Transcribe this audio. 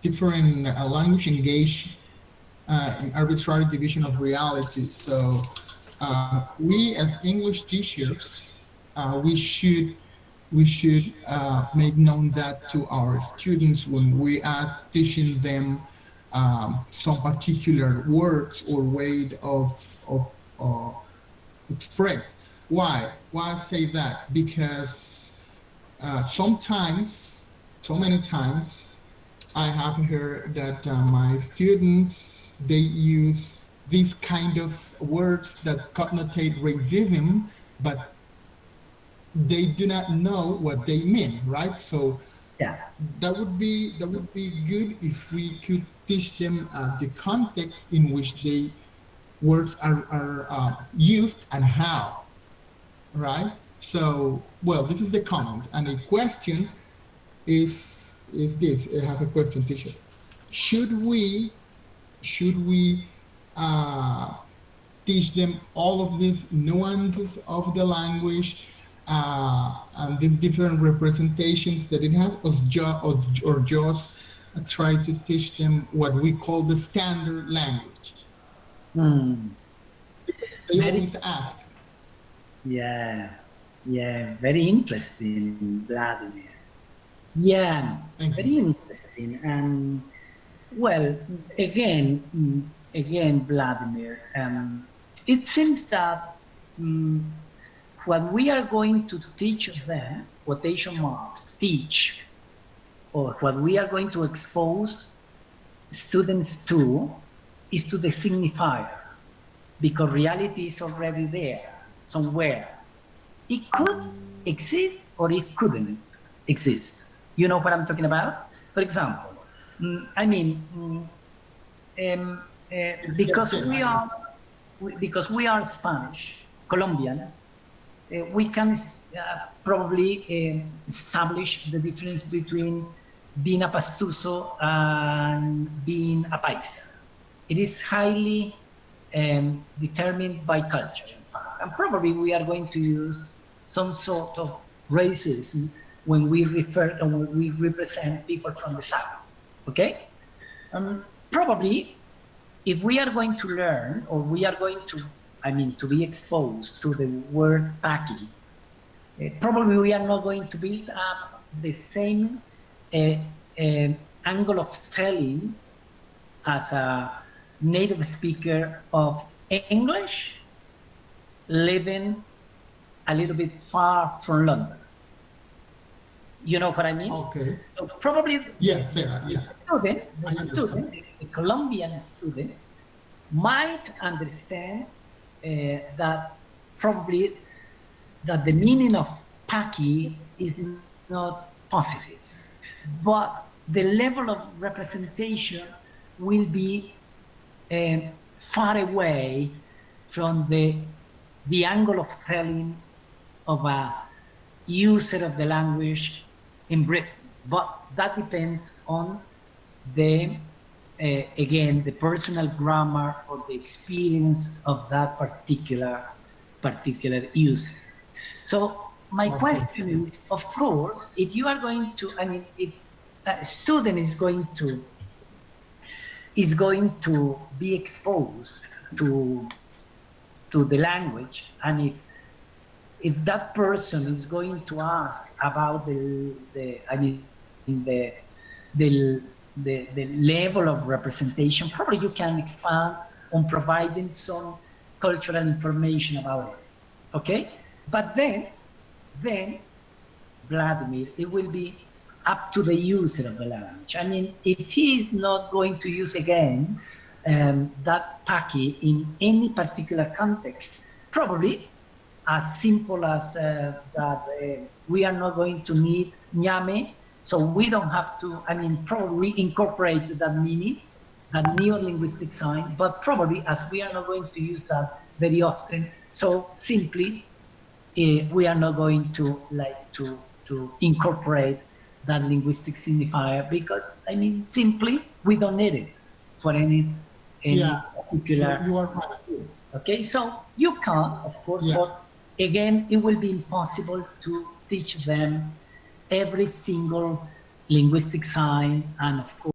different language engage in arbitrary division of reality. So we as English teachers, we should make known that to our students when we are teaching them some particular words or way of express. Why I say that? Because sometimes, so many times, I have heard that my students they use these kind of words that connotate racism, but they do not know what they mean, right? So Yeah. that would be good if we could teach them the context in which they words are used and how, right? So, well, this is the comment, and a question is this. I have a question, teacher. Should we uh, teach them all of these nuances of the language and these different representations that it has, or just try to teach them what we call the standard language? Hmm. They Very, always ask. yeah, yeah, very interesting, Vladimir. Yeah, Thank you. very interesting. And well, again, again, Vladimir, it seems that mm, what we are going to teach them, quotation marks, teach, or what we are going to expose students to is to the signifier, because reality is already there somewhere. It could exist or it couldn't exist. You know what I'm talking about? For example, I mean, Yes, because yes, we I know. are because we are Spanish Colombians, we can probably establish the difference between being a pastuso and being a paisa. It is highly determined by culture, in fact. And probably we are going to use some sort of racism when we refer and when we represent people from the South. Okay? Probably if we are going to learn, or we are going to, I mean, to be exposed to the word paki, probably we are not going to build up the same angle of telling as a native speaker of English living a little bit far from London. You know what I mean? Okay. So probably Yes, Sarah. Yeah, the I understand. student, the Colombian student might understand that probably that the meaning of Paki is not positive, but the level of representation will be far away from the angle of telling of a user of the language in Britain. But that depends on the again, the personal grammar or the experience of that particular user. So my Okay. question is, of course, if you are going to, I mean, if a student is going to be exposed to the language, and if that person is going to ask about the I mean the level of representation, probably you can expand on providing some cultural information about it. Okay, but then Vladimir, it will be up to the user of the language. I mean, if he is not going to use again that paki in any particular context, probably as simple as that we are not going to need ñame, so we don't have to, I mean, probably incorporate that meaning, that neo-linguistic sign, but probably as we are not going to use that very often, so simply we are not going to like to incorporate that linguistic signifier, because I mean simply we don't need it for any Yeah, particular you are right. use. Okay, so you can, of course, Yeah. but again, it will be impossible to teach them every single linguistic sign, and of course